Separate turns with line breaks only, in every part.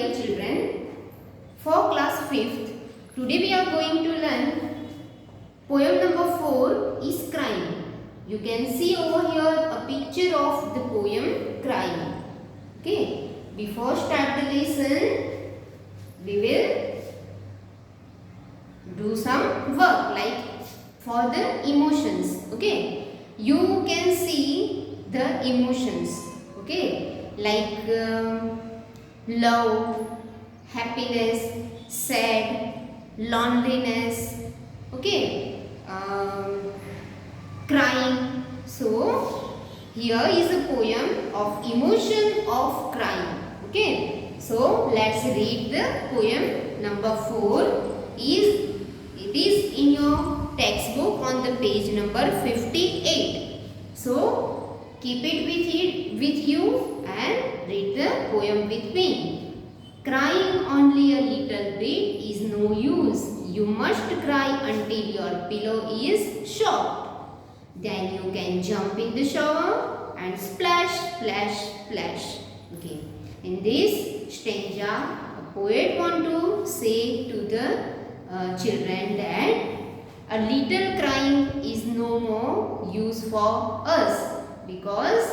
dear children, for class 5th, today we are going to learn poem number 4 is Crying. You can see over here a picture of the poem Crying. Okay, before start the lesson, we will do some work like for the emotions. Okay, you can see the emotions. Okay, like love, happiness, sad, loneliness, okay, crying. So here is a poem of emotion of crying. Okay, so let's read the poem number 4. It is in your textbook on the page number 58. So keep it with you and read the poem with me. Crying only a little bit is no use. You must cry until your pillow is soft. Then you can jump in the shower and splash, splash, splash. Okay. In this stanza, a poet want to say to the children that a little crying is no more use for us, because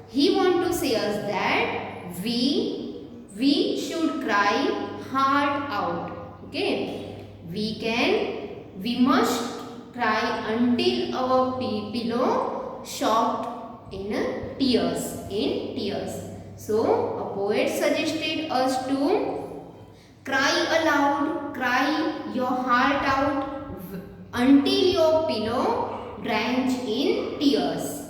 he want to say us that we should cry hard out. Okay, we must cry until our pillow soaked in tears. So a poet suggested us to cry aloud, cry your heart out until your pillow drenched in tears.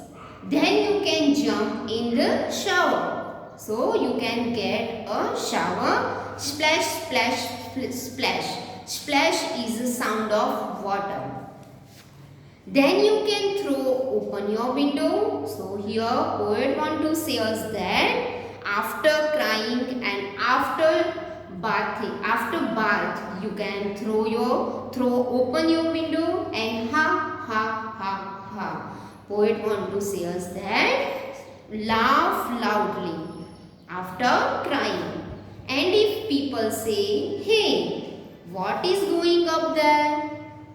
Then you can jump in the shower. So you can get a shower. Splash, splash, splash. Splash is the sound of water. Then you can open your window. So here poet want to say us that after crying and after bath you can open your window and ha. Poet want to say us that laugh loudly after crying. And if people say, hey, what is going up there?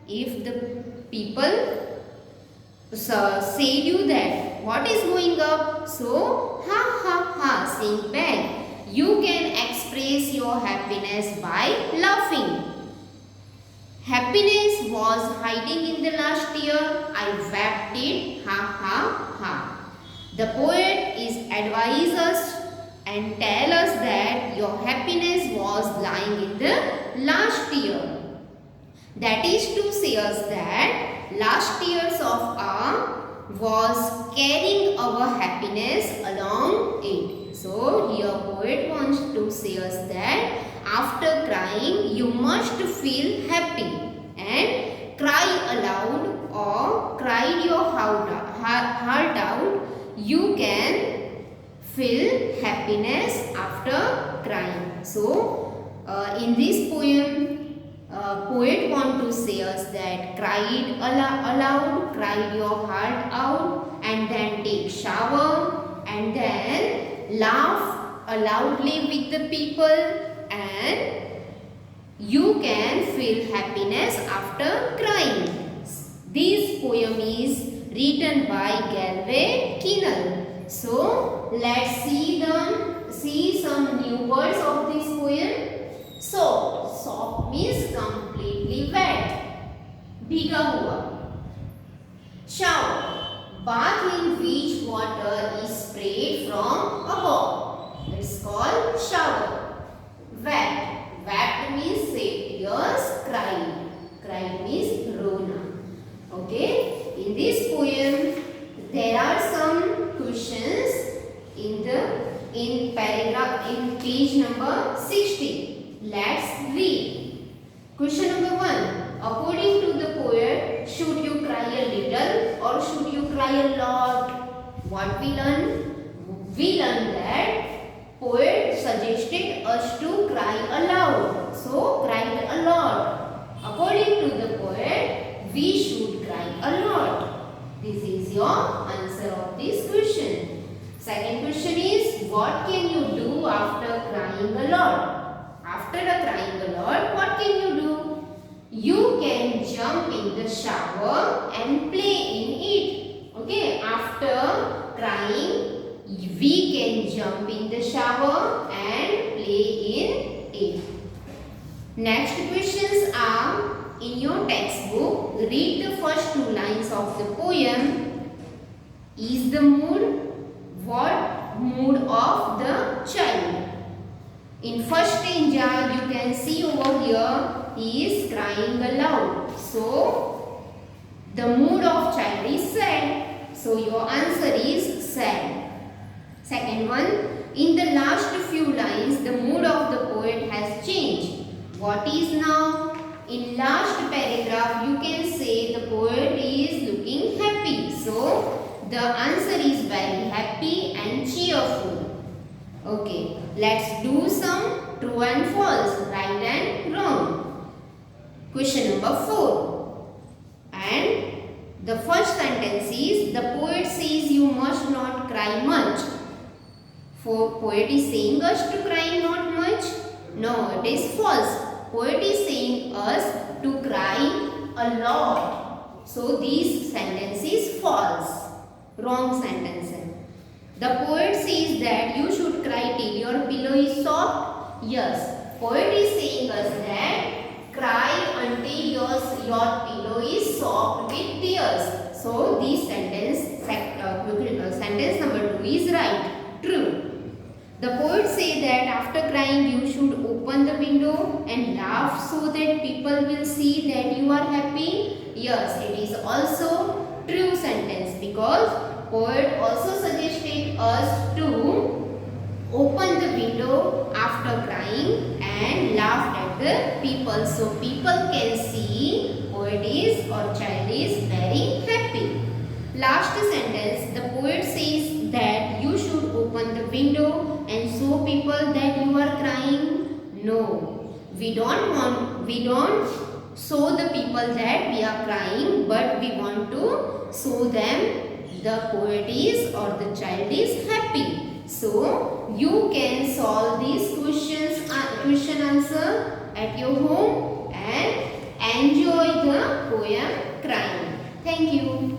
If the people say you that, what is going up? So, ha, sing back. You can express your happiness by laughing. Happiness was hiding in the last year. I wept it, ha. The poet is advise us and tell us that your happiness was lying in the last year. That is to say us that last years of was carrying our happiness along it. So here poet wants to say us that after crying you must feel happy and cry aloud or cry your heart out. You can feel happiness after crying. So in this poem, poet want to say us that cried aloud, cried your heart out, and then take shower, and then laugh loudly with the people, and you can feel happiness after crying. This poem is written by Galway Kinnell. So let's see some new words of this poem. Soft means completely wet. Bhiga hua. Shower, bath in which water is sprayed from above. It's called shower. Wet means tears. Cried means rona. Okay. In this poem, there are some questions in page number 60. Let's read. Question number 1. According to the poet, should you cry a little or should you cry a lot? What we learned? We learned that poet suggested us to cry aloud. So cried a lot. According to the poet, we should cry a lot. This is your answer of this question. Second question is, what can you do after crying a lot? after crying a lot, what can you do? You can jump in the shower and play in it. Okay, after crying, we can jump in the shower and play in it. Next questions are in your textbook. Read the first two lines of the poem. Is the mood? What mood of the child? In first stanza, you can see over here, he is crying aloud. So, the mood of child is sad. So, your answer is sad. Second one, in the last few lines, the mood of the poet has changed. What is now? In last paragraph, you can say the poet is looking happy. So, the answer is very happy and cheerful. Okay, let's do some true and false, right and wrong. Question number 4. And the first sentence is, the poet says you must not cry much. For poet is saying us to cry not much? No, it is false. Poet is saying us to cry a lot. So this sentence is false. Wrong sentence. The poet says that you should cry till your pillow is soft. Yes, poet is saying us that cry until your pillow is soft with tears. So this sentence, sentence number 2 is right. True. The poet says that after crying you should open the window and laugh so that people will see that you are happy. Yes, it is also true sentence because poet also suggested us to open the window after crying and laugh at the people so people can see poet is or child is very happy. Last sentence, the poet says that you should open the window and show people that you are crying. No, we don't show the people that we are crying, but we want to show them the poet is or the child is happy. So you can solve these question answer at your home and enjoy the poem Crying. Thank you.